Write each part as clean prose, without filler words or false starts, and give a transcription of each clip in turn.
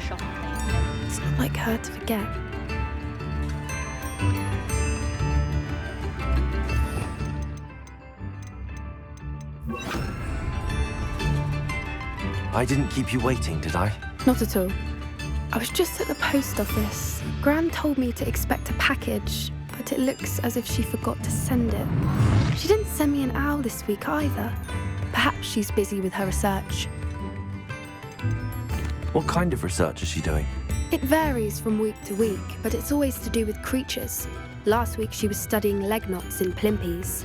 shopping thing. It's not like her to forget. I didn't keep you waiting, did I? Not at all. I was just at the post office. Gran told me to expect a package, but it looks as if she forgot to send it. She didn't send me an owl this week either. Perhaps she's busy with her research. What kind of research is she doing? It varies from week to week, but it's always to do with creatures. Last week she was studying leg knots in plimpies.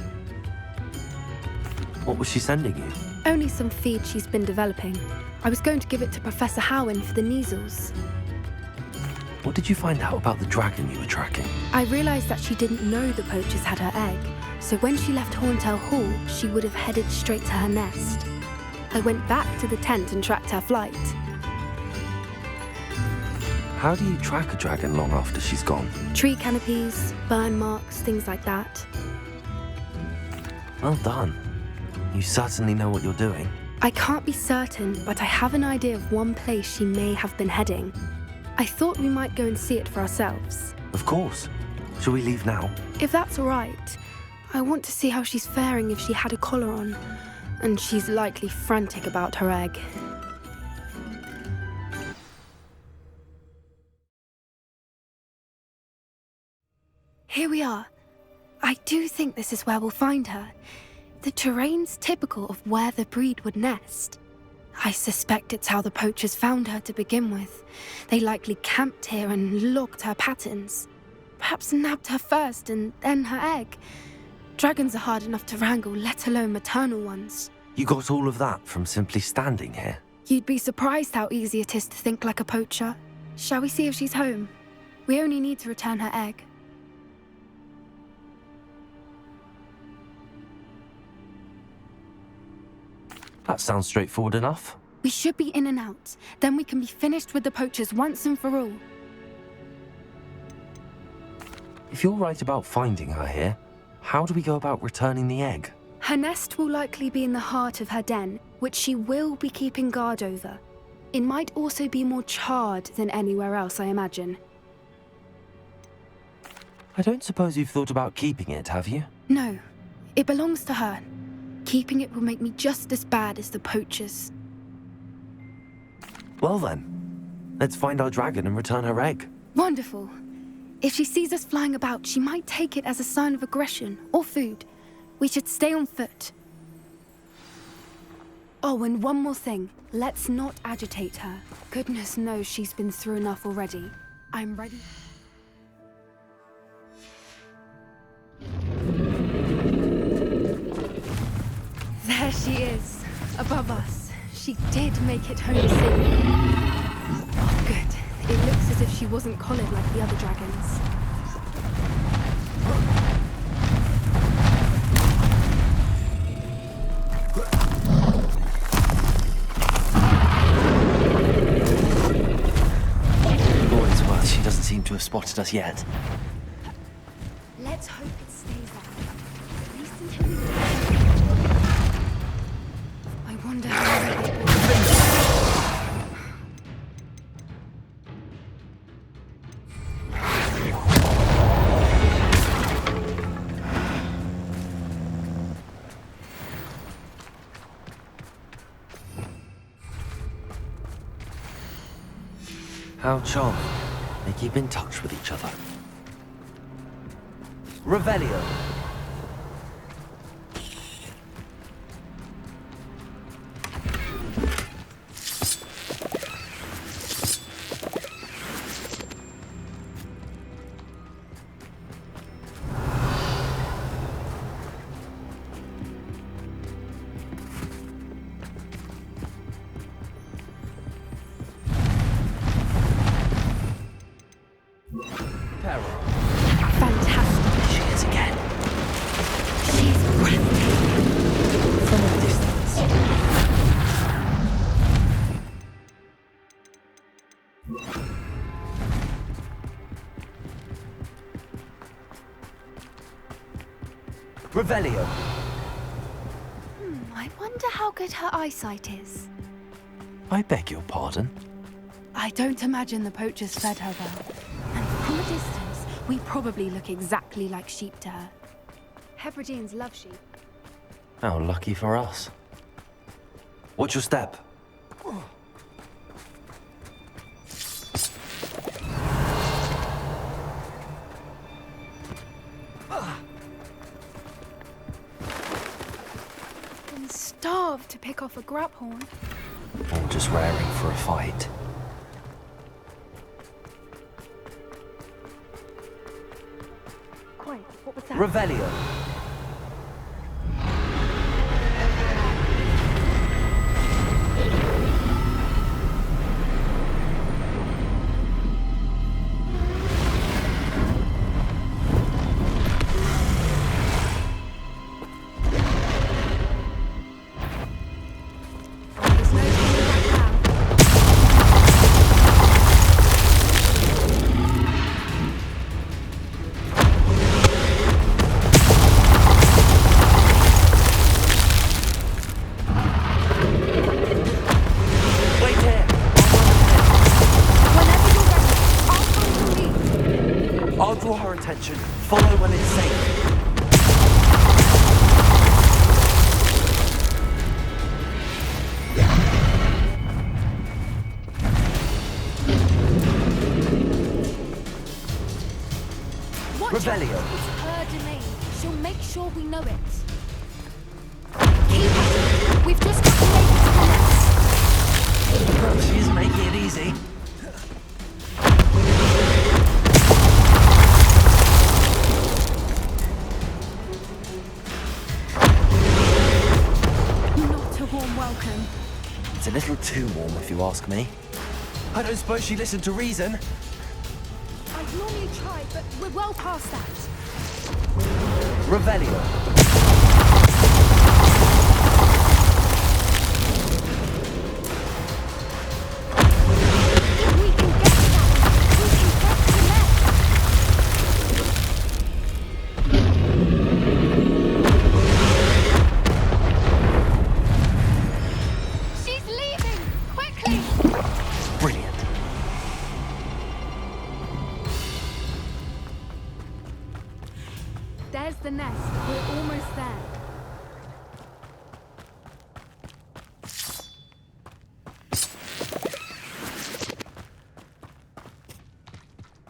What was she sending you? Only some feed she's been developing. I was going to give it to Professor Howen for the measles. What did you find out about the dragon you were tracking? I realised that she didn't know the poachers had her egg, so when she left Horntail Hall, she would have headed straight to her nest. I went back to the tent and tracked her flight. How do you track a dragon long after she's gone? Tree canopies, burn marks, things like that. Well done. You certainly know what you're doing. I can't be certain, but I have an idea of one place she may have been heading. I thought we might go and see it for ourselves. Of course. Shall we leave now? If that's all right. I want to see how she's faring if she had a collar on. And she's likely frantic about her egg. Here we are. I do think this is where we'll find her. The terrain's typical of where the breed would nest. I suspect it's how the poachers found her to begin with. They likely camped here and logged her patterns. Perhaps nabbed her first and then her egg. Dragons are hard enough to wrangle, let alone maternal ones. You got all of that from simply standing here? You'd be surprised how easy it is to think like a poacher. Shall we see if she's home? We only need to return her egg. That sounds straightforward enough. We should be in and out. Then we can be finished with the poachers once and for all. If you're right about finding her here, how do we go about returning the egg? Her nest will likely be in the heart of her den, which she will be keeping guard over. It might also be more charred than anywhere else, I imagine. I don't suppose you've thought about keeping it, have you? No, it belongs to her. Keeping it will make me just as bad as the poachers. Well then, let's find our dragon and return her egg. Wonderful. If she sees us flying about, she might take it as a sign of aggression or food. We should stay on foot. Oh, and one more thing. Let's not agitate her. Goodness knows she's been through enough already. I'm ready. There she is, above us. She did make it home safe. Oh, good. It looks as if she wasn't collared like the other dragons. For what it's worth, she doesn't seem to have spotted us yet. Let's hope it stays that way. At least until we get. I wonder how ready it will be. How charming. They keep in touch with each other. Revelio. Fantastic. She is again. She's breathtaking. From a distance. Revelio. I wonder how good her eyesight is. I beg your pardon. I don't imagine the poachers fed her well. And from a distance, we probably look exactly like sheep to her. Hebrideans love sheep. How lucky for us. Watch your step. I'm starved to pick off a grubhorn. Or just raring for a fight. Quiet, what was that? Revelio. There's no turning back now. Wait here. Whenever you're ready, I'll find the lead. I'll draw her attention. Follow when it's safe. Watch Revelio. out. It's her domain. She'll make sure we know it. Keep at it. We've just got to make it to the nest. She's making it easy. Not a warm welcome. It's a little too warm if you ask me. I don't suppose she listened to reason. I'd normally try, but we're well past that. Revelio. If we can get to that, we can get to the nest. She's leaving! Quickly! Brilliant. There's the nest. We're almost there.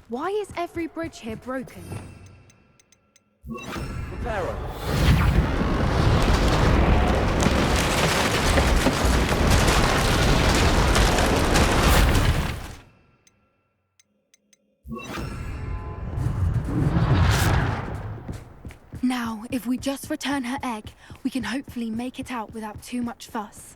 Why is every bridge here broken? Reparo. Now, if we just return her egg, we can hopefully make it out without too much fuss.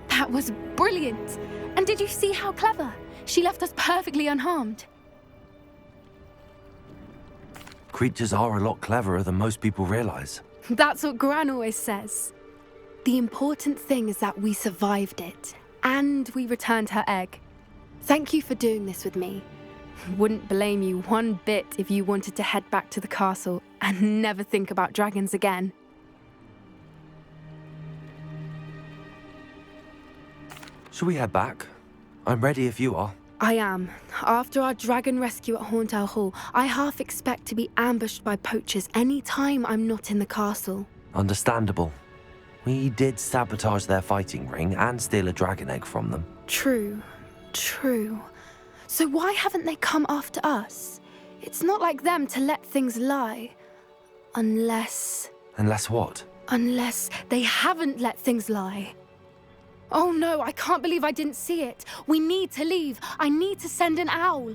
That was brilliant! And did you see how clever? She left us perfectly unharmed. Creatures are a lot cleverer than most people realize. That's what Gran always says. The important thing is that we survived it, and we returned her egg. Thank you for doing this with me. Wouldn't blame you one bit if you wanted to head back to the castle and never think about dragons again. Shall we head back? I'm ready if you are. I am. After our dragon rescue at Hauntow Hall, I half expect to be ambushed by poachers any time I'm not in the castle. Understandable. We did sabotage their fighting ring and steal a dragon egg from them. True. True. So why haven't they come after us? It's not like them to let things lie. Unless What? Unless they haven't let things lie. Oh no, I can't believe I didn't see it. We need to leave. I need to send an owl.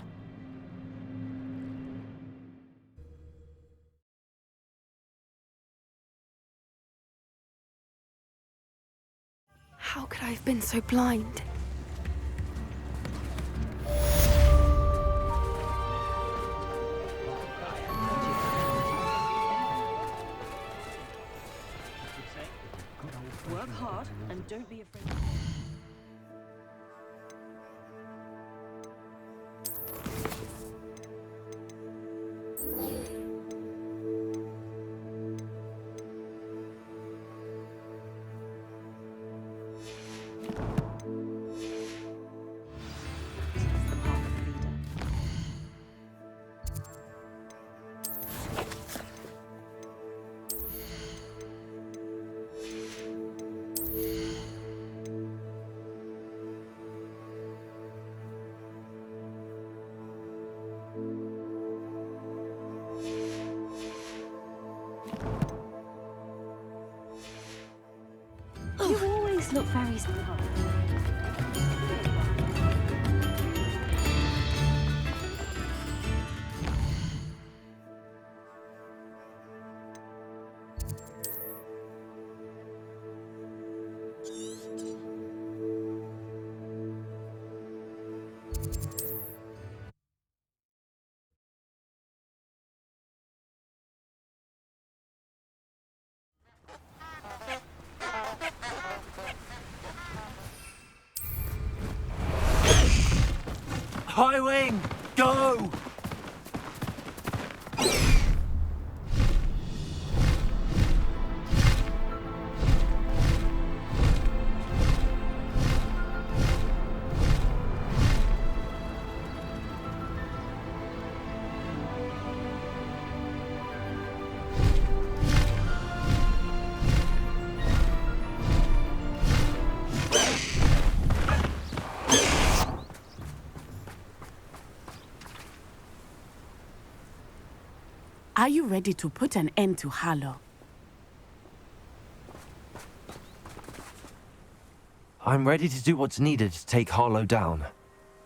How could I have been so blind? Work hard and don't be afraid. You always look very smart. High wing! Go! Are you ready to put an end to Harlow? I'm ready to do what's needed to take Harlow down.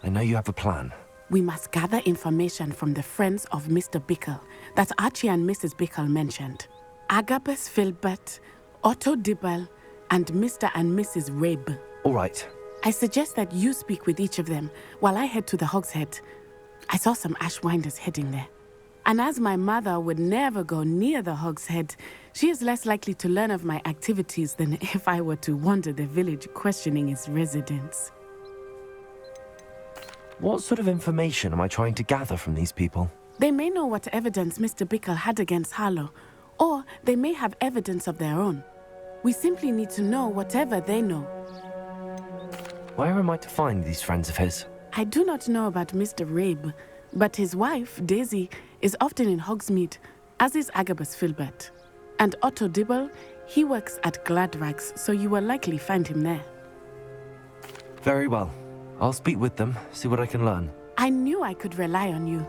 I know you have a plan. We must gather information from the friends of Mr. Bickle that Archie and Mrs. Bickle mentioned. Agabus Filbert, Otto Dibble, and Mr. and Mrs. Rabe. All right. I suggest that you speak with each of them while I head to the Hogshead. I saw some Ashwinders heading there. And as my mother would never go near the Hogshead, she is less likely to learn of my activities than if I were to wander the village questioning its residents. What sort of information am I trying to gather from these people? They may know what evidence Mr. Bickle had against Harlow, or they may have evidence of their own. We simply need to know whatever they know. Where am I to find these friends of his? I do not know about Mr. Rabe, but his wife, Daisy, is often in Hogsmeade, as is Agabus Filbert. And Otto Dibble, he works at Gladrags, so you will likely find him there. Very well. I'll speak with them, see what I can learn. I knew I could rely on you.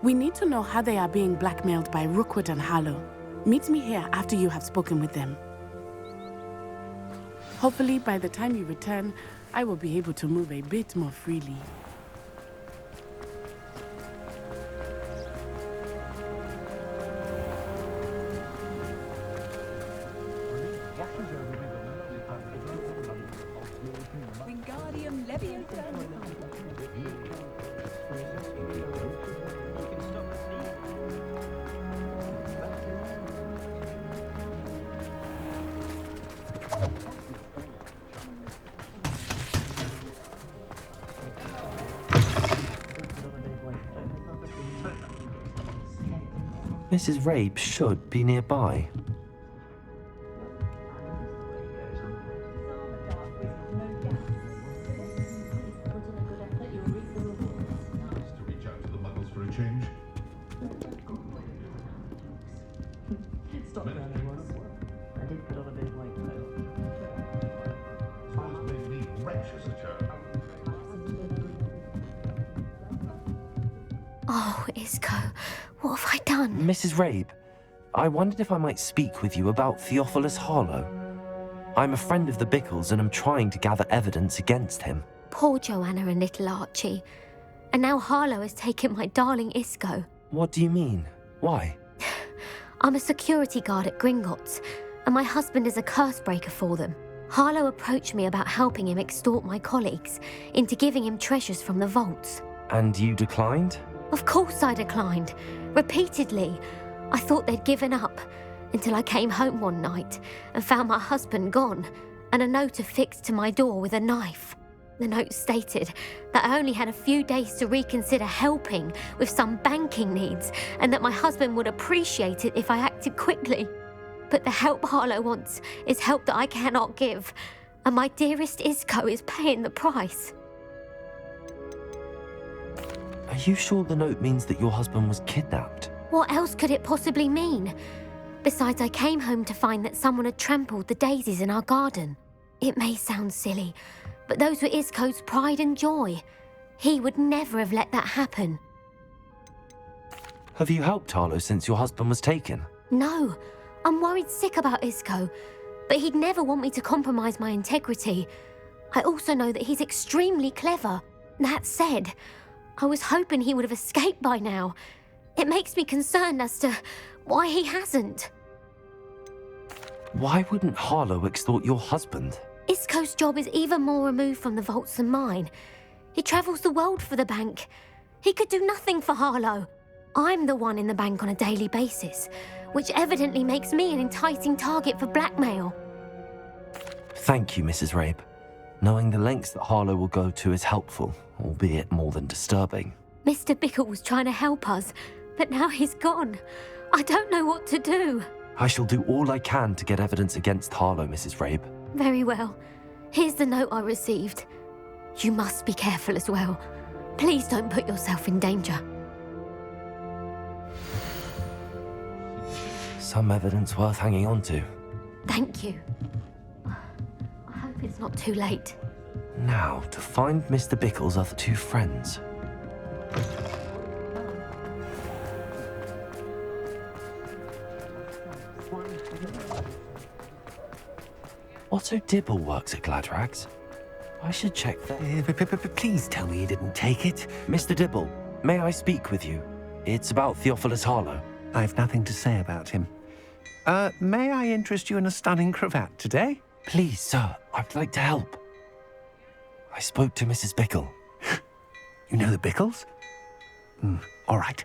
We need to know how they are being blackmailed by Rookwood and Harlow. Meet me here after you have spoken with them. Hopefully, by the time you return, I will be able to move a bit more freely. Wingardium Leviosa. Mrs. Rabe should be nearby. Oh, Isco, what have I done? Mrs. Rabe, I wondered if I might speak with you about Theophilus Harlow. I'm a friend of the Bickles and I'm trying to gather evidence against him. Poor Joanna and little Archie. And now Harlow has taken my darling Isco. What do you mean? Why? I'm a security guard at Gringotts, and my husband is a curse breaker for them. Harlow approached me about helping him extort my colleagues into giving him treasures from the vaults. And you declined? Of course I declined. Repeatedly. I thought they'd given up, until I came home one night and found my husband gone, and a note affixed to my door with a knife. The note stated that I only had a few days to reconsider helping with some banking needs, and that my husband would appreciate it if I acted quickly. But the help Harlow wants is help that I cannot give, and my dearest Isco is paying the price. Are you sure the note means that your husband was kidnapped? What else could it possibly mean? Besides, I came home to find that someone had trampled the daisies in our garden. It may sound silly, but those were Isco's pride and joy. He would never have let that happen. Have you helped Harlow since your husband was taken? No, I'm worried sick about Isco, but he'd never want me to compromise my integrity. I also know that he's extremely clever. That said, I was hoping he would have escaped by now. It makes me concerned as to why he hasn't. Why wouldn't Harlow extort your husband? Isco's job is even more removed from the vaults than mine. He travels the world for the bank. He could do nothing for Harlow. I'm the one in the bank on a daily basis, which evidently makes me an enticing target for blackmail. Thank you, Mrs. Rabe. Knowing the lengths that Harlow will go to is helpful, albeit more than disturbing. Mr. Bickle was trying to help us, but now he's gone. I don't know what to do. I shall do all I can to get evidence against Harlow, Mrs. Rabe. Very well. Here's the note I received. You must be careful as well. Please don't put yourself in danger. Some evidence worth hanging on to. Thank you. I hope it's not too late. Now, to find Mr. Bickle's other two friends. Otto Dibble works at Gladrags. I should check that. Please tell me you didn't take it. Mr. Dibble, may I speak with you? It's about Theophilus Harlow. I've nothing to say about him. May I interest you in a stunning cravat today? Please, sir, I'd like to help. I spoke to Mrs. Bickle. You know the Bickles? All right.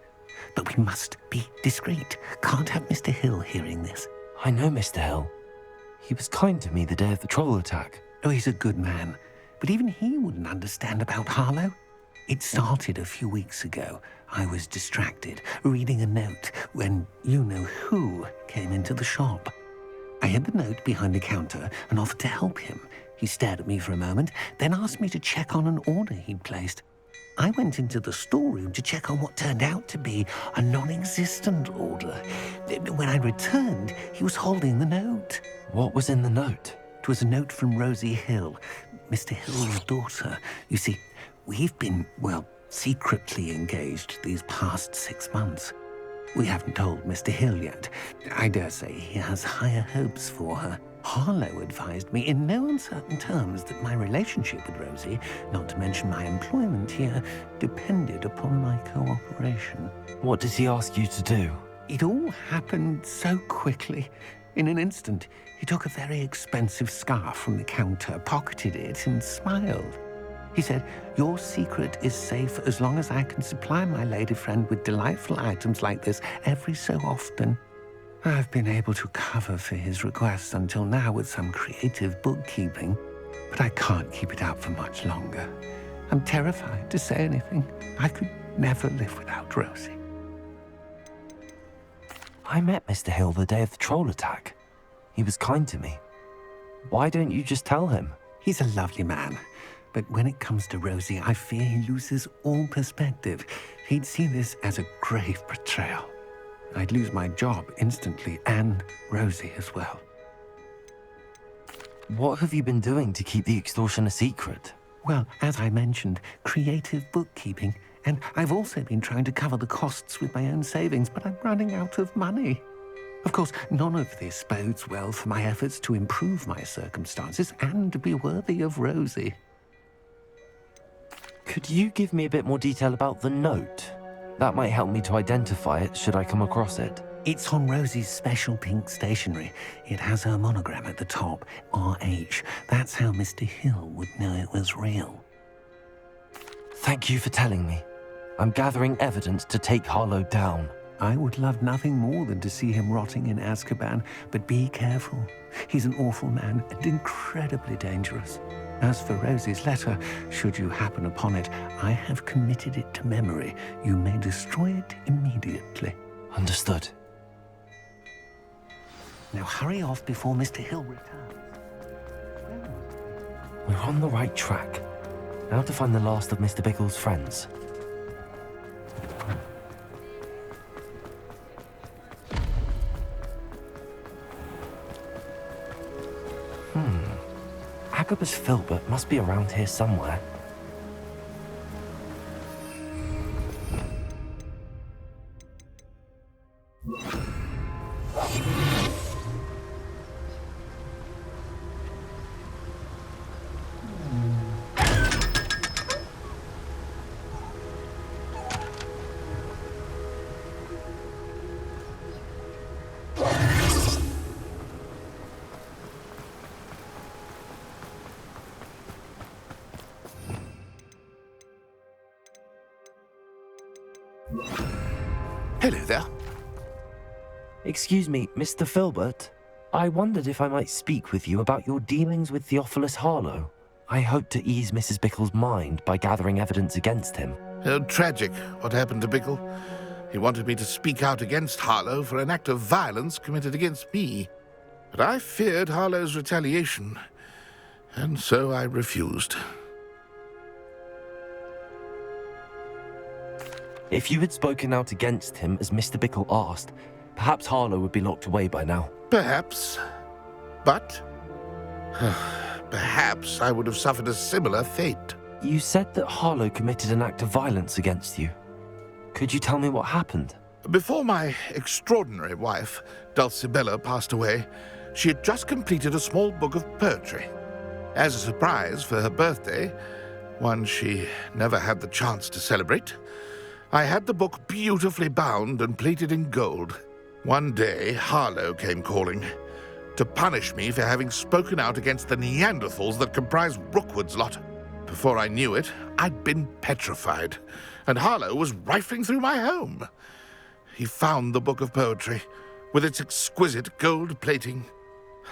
But we must be discreet. Can't have Mr. Hill hearing this. I know Mr. Hill. He was kind to me the day of the troll attack. Oh, he's a good man. But even he wouldn't understand about Harlow. It started a few weeks ago. I was distracted, reading a note, when you-know-who came into the shop. I hid the note behind the counter and offered to help him. He stared at me for a moment, then asked me to check on an order he'd placed. I went into the storeroom to check on what turned out to be a non-existent order. When I returned, he was holding the note. What was in the note? It was a note from Rosie Hill, Mr. Hill's daughter. You see, we've been, secretly engaged these past 6 months. We haven't told Mr. Hill yet. I dare say he has higher hopes for her. Harlow advised me in no uncertain terms that my relationship with Rosie, not to mention my employment here, depended upon my cooperation. What does he ask you to do? It all happened so quickly. In an instant, he took a very expensive scarf from the counter, pocketed it, and smiled. He said, "Your secret is safe as long as I can supply my lady friend with delightful items like this every so often." I've been able to cover for his requests until now with some creative bookkeeping, but I can't keep it up for much longer. I'm terrified to say anything. I could never live without Rosie. I met Mr. Hill the day of the troll attack. He was kind to me. Why don't you just tell him? He's a lovely man, but when it comes to Rosie, I fear he loses all perspective. He'd see this as a grave betrayal. I'd lose my job instantly, and Rosie as well. What have you been doing to keep the extortion a secret? Well, as I mentioned, creative bookkeeping. And I've also been trying to cover the costs with my own savings, but I'm running out of money. Of course, none of this bodes well for my efforts to improve my circumstances and be worthy of Rosie. Could you give me a bit more detail about the note? That might help me to identify it should I come across it. It's on Rosie's special pink stationery. It has her monogram at the top, RH. That's how Mr. Hill would know it was real. Thank you for telling me. I'm gathering evidence to take Harlow down. I would love nothing more than to see him rotting in Azkaban, but be careful. He's an awful man and incredibly dangerous. As for Rosie's letter, should you happen upon it, I have committed it to memory. You may destroy it immediately. Understood. Now hurry off before Mr. Hill returns. We're on the right track. Now to find the last of Mr. Bickle's friends. Agabus Filbert must be around here somewhere. Hello there. Excuse me, Mr. Filbert. I wondered if I might speak with you about your dealings with Theophilus Harlow. I hope to ease Mrs. Bickle's mind by gathering evidence against him. Oh, tragic what happened to Bickle. He wanted me to speak out against Harlow for an act of violence committed against me. But I feared Harlow's retaliation, and so I refused. If you had spoken out against him as Mr. Bickle asked, perhaps Harlow would be locked away by now. Perhaps. But perhaps I would have suffered a similar fate. You said that Harlow committed an act of violence against you. Could you tell me what happened? Before my extraordinary wife, Dulcibella, passed away, she had just completed a small book of poetry. As a surprise for her birthday, one she never had the chance to celebrate, I had the book beautifully bound and plated in gold. One day, Harlow came calling to punish me for having spoken out against the Neanderthals that comprise Rookwood's lot. Before I knew it, I'd been petrified, and Harlow was rifling through my home. He found the book of poetry, with its exquisite gold plating.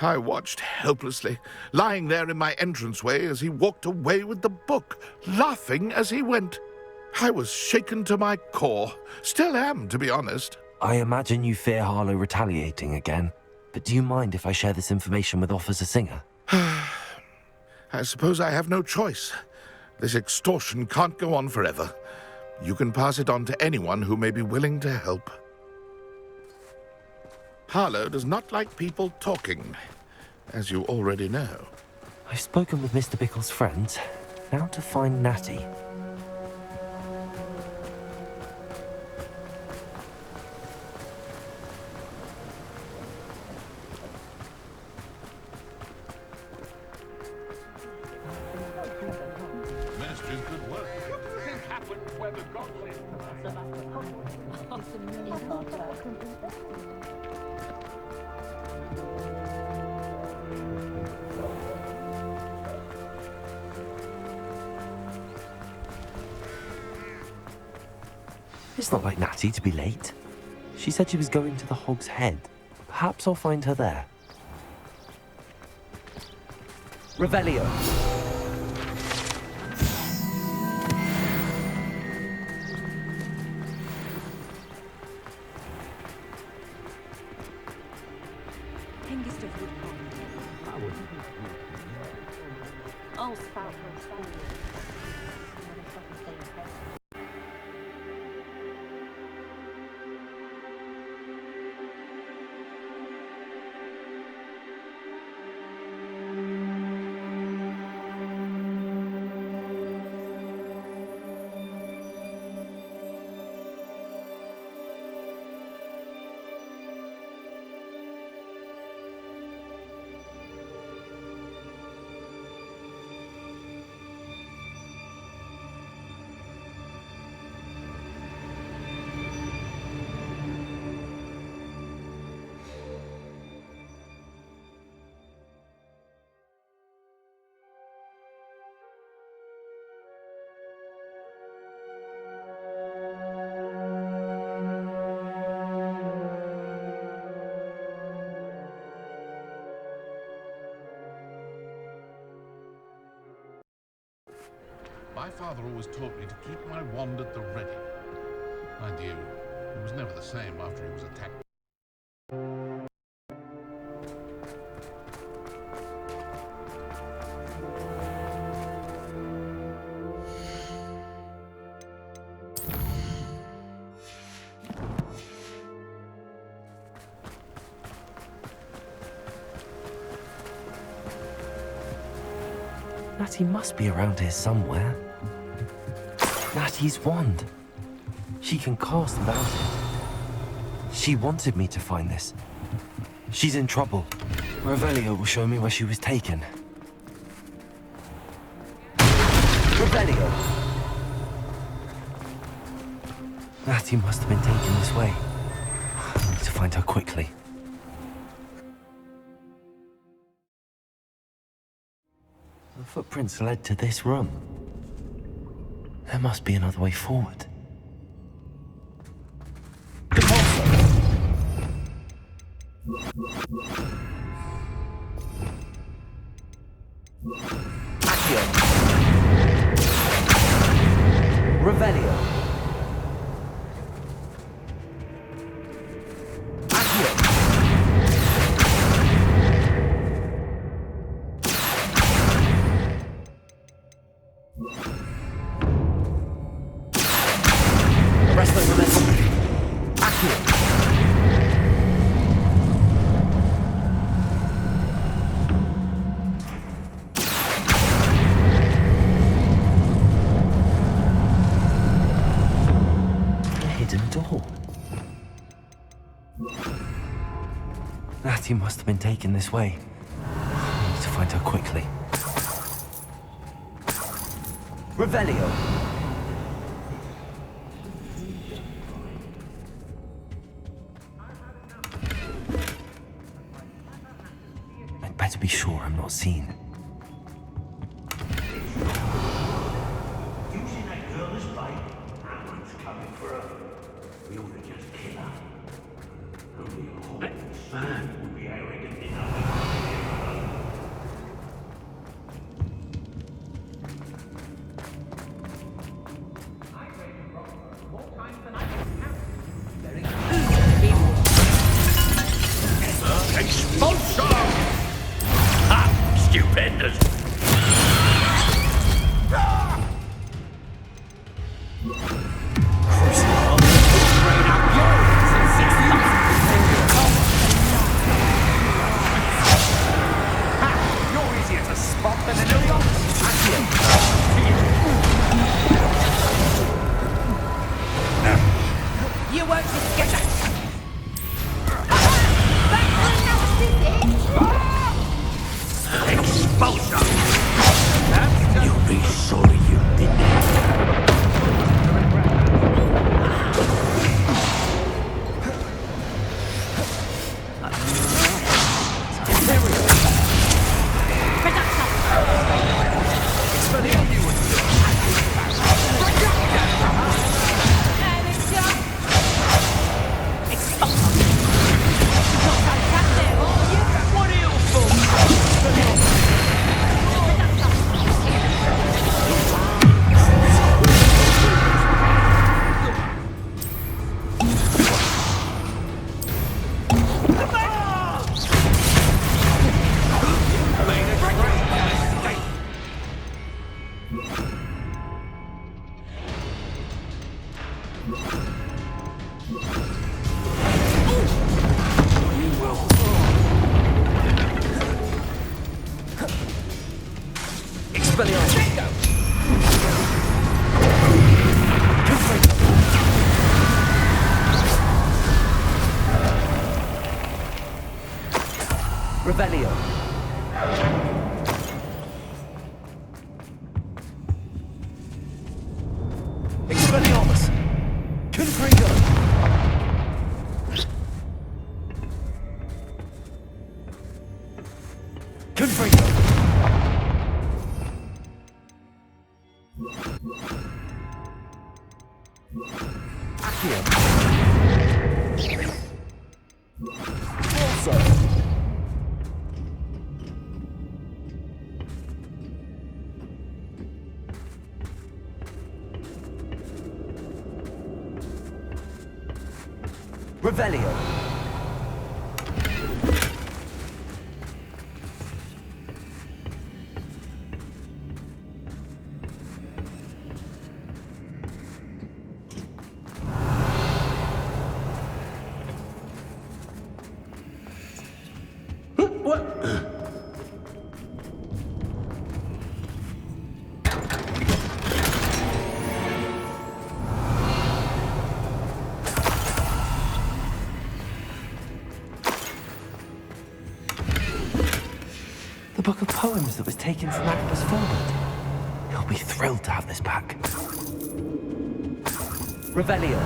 I watched helplessly, lying there in my entranceway as he walked away with the book, laughing as he went. I was shaken to my core. Still am, to be honest. I imagine you fear Harlow retaliating again, but do you mind if I share this information with Officer Singer? I suppose I have no choice. This extortion can't go on forever. You can pass it on to anyone who may be willing to help. Harlow does not like people talking, as you already know. I've spoken with Mr. Bickle's friends. Now to find Natty. It's not like Natty to be late. She said she was going to the Hog's Head. Perhaps I'll find her there. Revelio. My father always taught me to keep my wand at the ready. Mind you, it was never the same after he was attacked. Natty must be around here somewhere. Natty's wand. She can cast without it. She wanted me to find this. She's in trouble. Revelio will show me where she was taken. Revelio! Natty must have been taken this way. I need to find her quickly. The footprints led to this room. There must be another way forward. Accio. Revelio. Accio. Arrest the momentum. Accio. Natty must have been taken this way. I need to find her quickly. Revelio! I'd better be sure I'm not seen. Using that girl as bait, Ammon's coming for her. We ought to just kill her. Only a Hogwarts man would be arrogant enough to kill her. Expulsion! Ha! Stupendous! You won't get us! Expulsion! You'll be sorry you did that. Revelio. Expelliarmus. Confringo. Confringo. Accio. Also. Revelio. The book of poems that was taken from Agnes Filbert. He'll be thrilled to have this back. Revelio.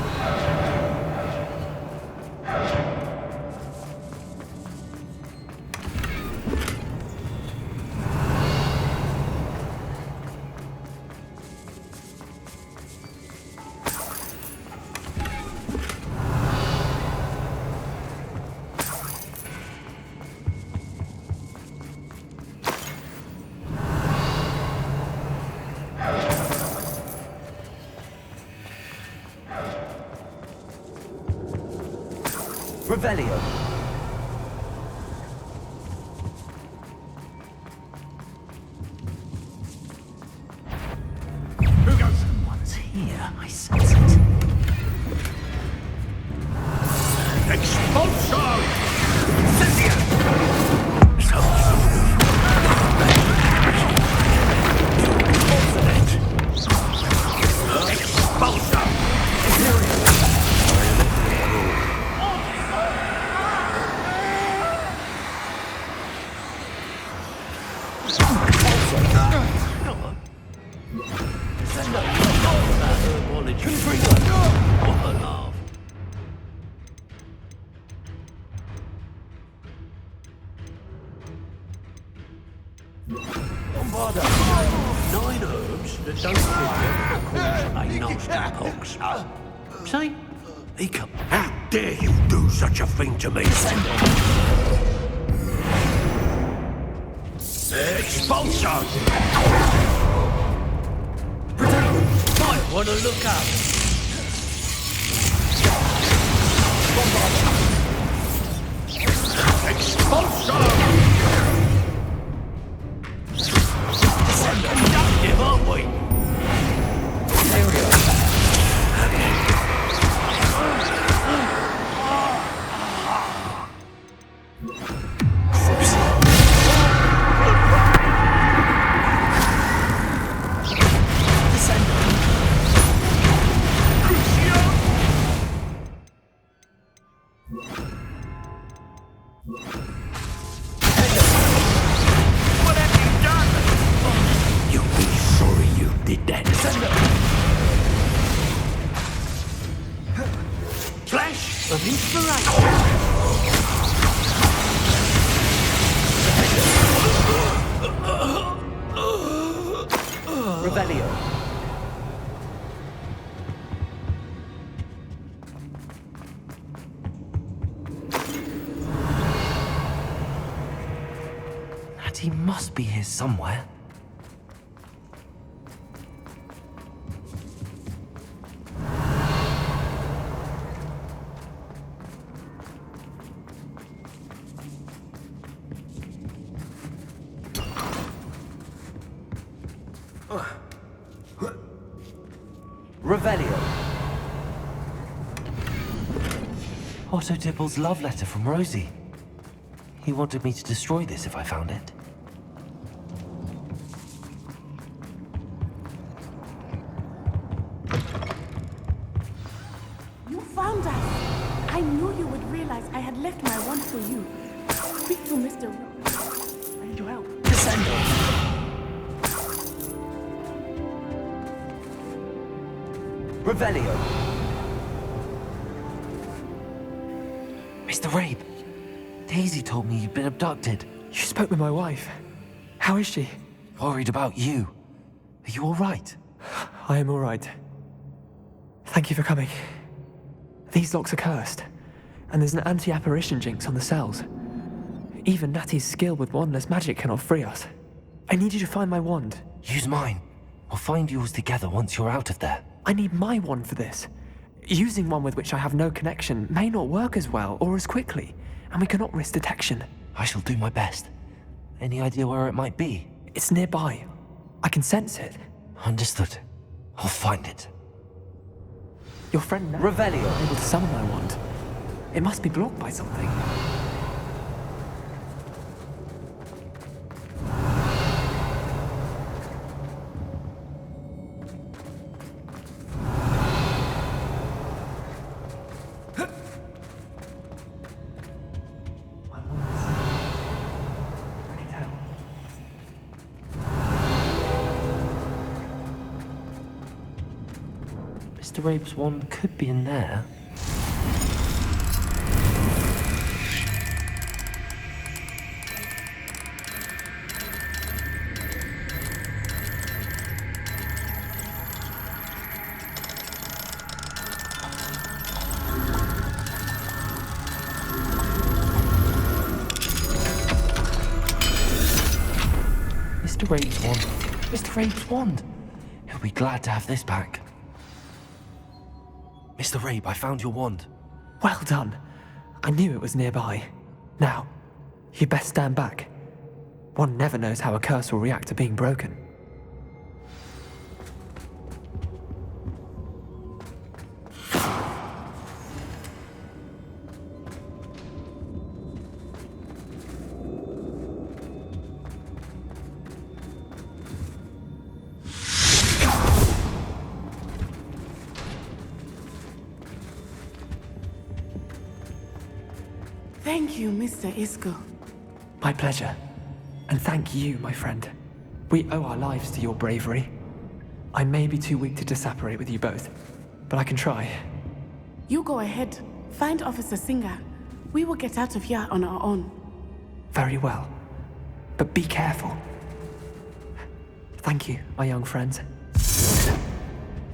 Revelio. Someone's here. I sense it. Expulsion! Nine herbs that don't trigger cause a nasty pox. See? He come. How dare you do such a thing to me? Expulsion! Might want to look up. Expulsion! Productive, aren't we? There we are. Flash of inspiration. Revelio. Natty must be here somewhere. Revelio. Otto Dibble's love letter from Rosie. He wanted me to destroy this if I found it. You found us! I knew you would realize I had left my wand for you. Speak to Mr. I need your help. Revelio. Mr. Rabe, Daisy told me you'd been abducted. You spoke with my wife. How is she? Worried about you. Are you all right? I am all right. Thank you for coming. These locks are cursed, and there's an anti-apparition jinx on the cells. Even Natty's skill with wandless magic cannot free us. I need you to find my wand. Use mine. We'll find yours together once you're out of there. I need my wand for this. Using one with which I have no connection may not work as well or as quickly, and we cannot risk detection. I shall do my best. Any idea where it might be? It's nearby. I can sense it. Understood. I'll find it. Your friend now Revelio. able to summon my wand. It must be blocked by something. Mr. Rabe's wand could be in there. Mr. Rabe's wand. Mr. Rabe's wand. He'll be glad to have this back. Mr. Rabe, I found your wand. Well done. I knew it was nearby. Now, you best stand back. One never knows how a curse will react to being broken. Thank you, Mr. Isco. My pleasure. And thank you, my friend. We owe our lives to your bravery. I may be too weak to disapparate with you both, but I can try. You go ahead. Find Officer Singer. We will get out of here on our own. Very well. But be careful. Thank you, my young friends.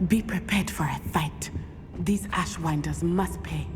Be prepared for a fight. These Ashwinders must pay.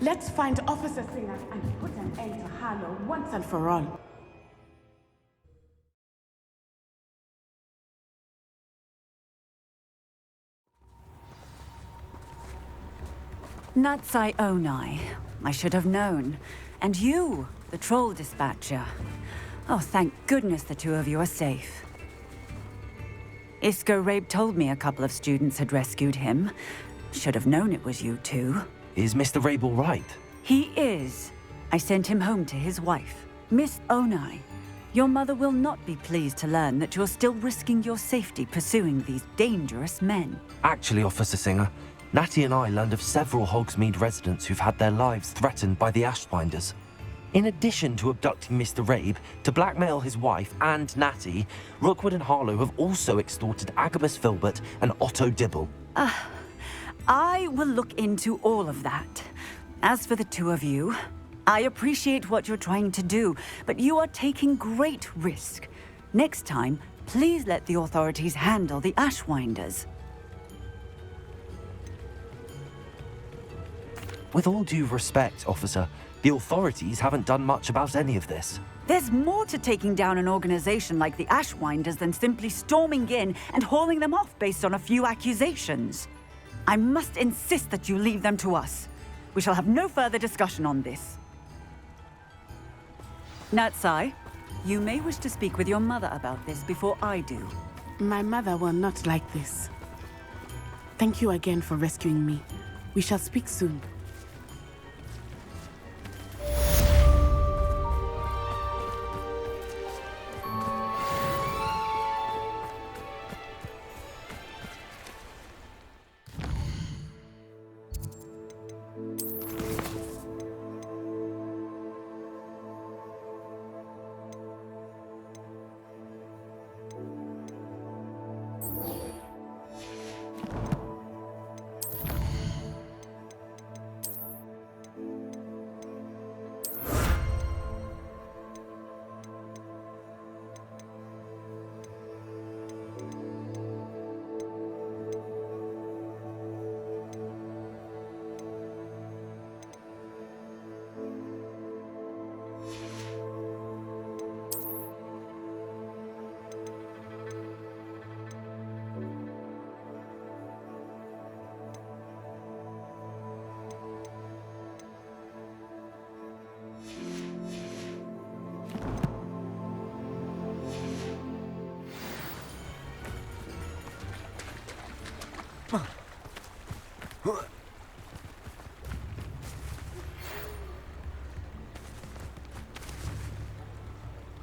Let's find Officer Singer and put an end to Harlow once and for all. Natsai Onai. I should have known. And you, the troll dispatcher. Oh, thank goodness the two of you are safe. Isco Rabe told me a couple of students had rescued him. Should have known it was you two. Is Mr. Rabe all right? He is. I sent him home to his wife, Miss Onai. Your mother will not be pleased to learn that you're still risking your safety pursuing these dangerous men. Actually, Officer Singer, Natty and I learned of several Hogsmeade residents who've had their lives threatened by the Ashwinders. In addition to abducting Mr. Rabe to blackmail his wife and Natty, Rookwood and Harlow have also extorted Agabus Filbert and Otto Dibble. I will look into all of that. As for the two of you, I appreciate what you're trying to do, but you are taking great risk. Next time, please let the authorities handle the Ashwinders. With all due respect, officer, the authorities haven't done much about any of this. There's more to taking down an organization like the Ashwinders than simply storming in and hauling them off based on a few accusations. I must insist that you leave them to us. We shall have no further discussion on this. Natsai, you may wish to speak with your mother about this before I do. My mother will not like this. Thank you again for rescuing me. We shall speak soon.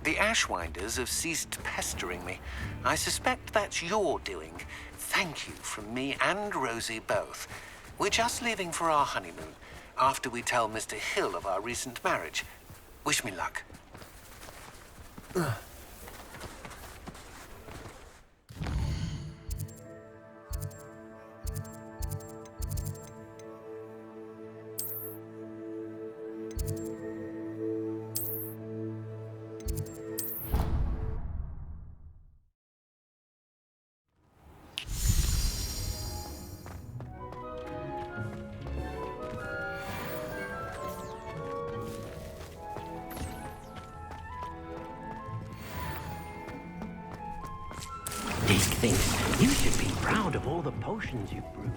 The Ashwinders have ceased pestering me. I suspect that's your doing. Thank you from me and Rosie both. We're just leaving for our honeymoon, after we tell Mr. Hill of our recent marriage. Wish me luck. Dick thinks you should be proud of all the potions you've brewed.